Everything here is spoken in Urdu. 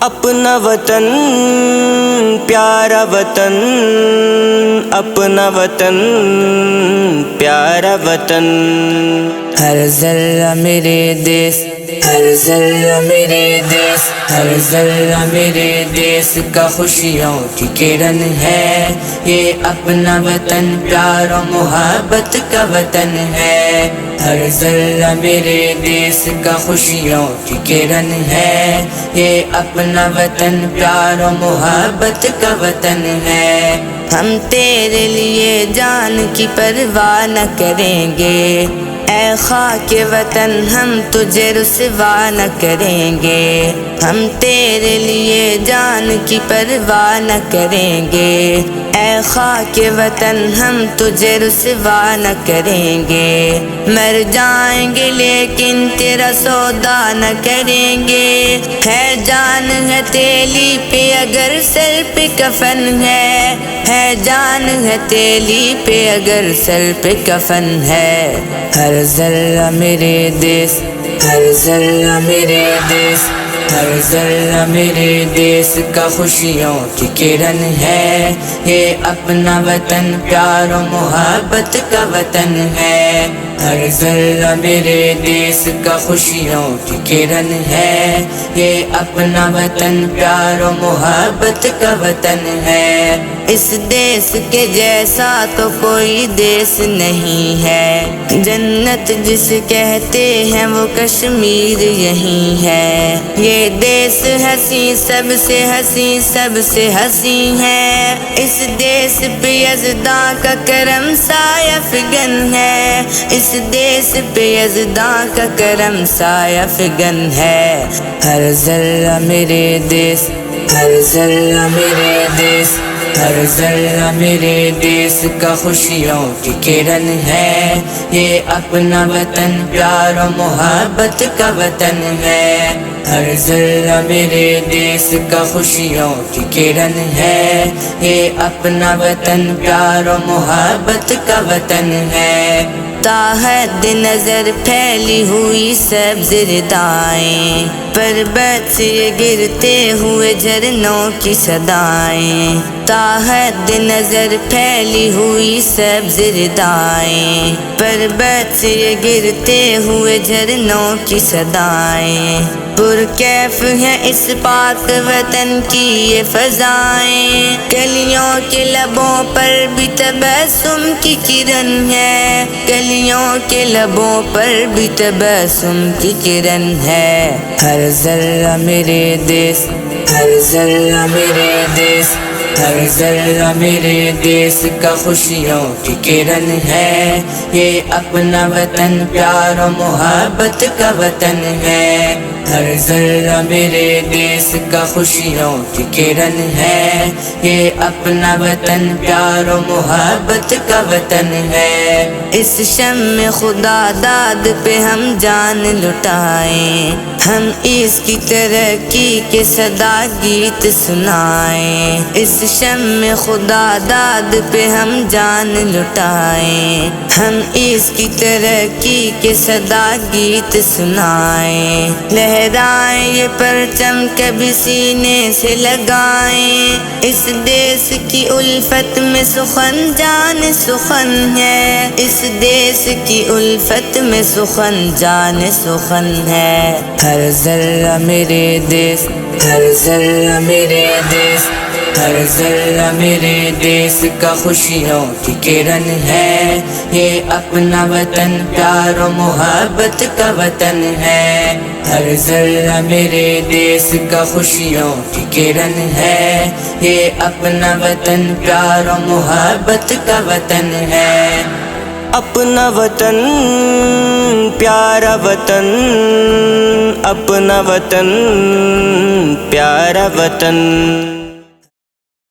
اپنا وطن پیارا وطن، اپنا وطن پیارا وطن، ہر ذرہ میرے دیس، ہر ذرہ میرے دیس، ہر ذرہ میرے دیس کا خوشیوں کی کرن ہے۔ یہ اپنا وطن پیار و محبت کا وطن ہے۔ ہر ذرہ میرے دیس کا خوشیوں کی کرن ہے۔ یہ اپنا وطن پیار و محبت کا وطن ہے۔ ہم تیرے لیے جان کی پرواہ نہ کریں گے، اے خاک وطن ہم تجھے رسوا نہ کریں گے۔ ہم تیرے لیے جان کی پرواہ نہ کریں گے، اے خاک وطن ہم تجھے رسوا نہ کریں گے۔ مر جائیں گے لیکن تیرا سودا نہ کریں گے۔ ہے جان ہے تیلی پہ اگر سر پہ کفن ہے، ہے جان ہے تیلی پہ اگر سر پہ کفن ہے۔ ہر ذرہ میرے دیس، ہر ذرہ میرے دیس، ہر ذرہ میرے دیس کا خوشیوں کی کرن ہے۔ یہ اپنا وطن پیار و محبت کا وطن ہے۔ ہر ذرہ میرے دیس کا خوشیوں کی کرن ہے۔ یہ اپنا وطن پیار و محبت کا وطن ہے۔ اس دیس کے جیسا تو کوئی دیس نہیں ہے، جنت جس کہتے ہیں وہ کشمیر یہی ہے۔ یہ دیس ہنسی سب سے ہنسی، سب سے ہنسی ہے۔ اس دیس پہ یزداں کا کرم سایہ فگن ہے۔ اس دیس پہ یزداں کا کرم سایہ فگن ہے۔ ہر ذرہ میرے دیس، ہر ذرہ میرے دیس، ہر ذرہ میرے دیس کا خوشیوں کی کرن ہے۔ یہ اپنا وطن پیار و محبت کا وطن ہے۔ ہر ذرہ میرے دیس کا خوشیوں کی کرن ہے۔ یہ اپنا وطن پیار و محبت کا وطن ہے۔ تاحد نظر پھیلی ہوئی سبز ردائیں، پربت سے گرتے ہوئے جھرنوں کی صدائیں۔ تاحد نظر پھیلی ہوئی سبز ردائیں، پربت سے گرتے ہوئے جھرنوں کی صدائیں۔ پرکیف ہیں اس پاک وطن کی یہ فضائیں، کلیوں کے لبوں پر بھی تبسم کی کرن ہے، کلیوں کے لبوں پر بھی تبسم کی کرن ہے۔ ہر ذرہ میرے دیس، ہر ذرہ میرے دیس، ہر ذرہ میرے دیس کا خوشیوں کی کرن ہے۔ یہ اپنا وطن پیار و محبت کا وطن ہے۔ ہر ذرہ میرے دیس کا خوشیوں کی کرن ہے۔ یہ اپنا وطن پیار و محبت کا وطن ہے۔ اس شمع خدا داد پہ ہم جان لٹائیں، ہم اس کی ترقی کے صدا گیت سنائیں۔ اس شمع خدا داد پہ ہم جان لٹائیں، ہم اس کی ترقی کے صدا گیت سنائیں۔ لہرائیں یہ پرچم کبھی سینے سے لگائیں، اس دیس کی الفت میں سخن جان سخن ہے، اس دیس کی الفت میں سخن جان سخن ہے۔ ہر ذرہ میرے دیس، ہر ذرہ میرے دیس، ہر ذرہ میرے دیس کا خوشیوں کی کرن ہے۔ یہ اپنا وطن پیار و محبت کا وطن ہے۔ ہر ذرہ میرے دیس کا خوشیوں کی کرن ہے۔ یہ اپنا وطن پیار و محبت کا وطن ہے۔ اپنا وطن پیارا وطن، اپنا وطن پیارا وطن۔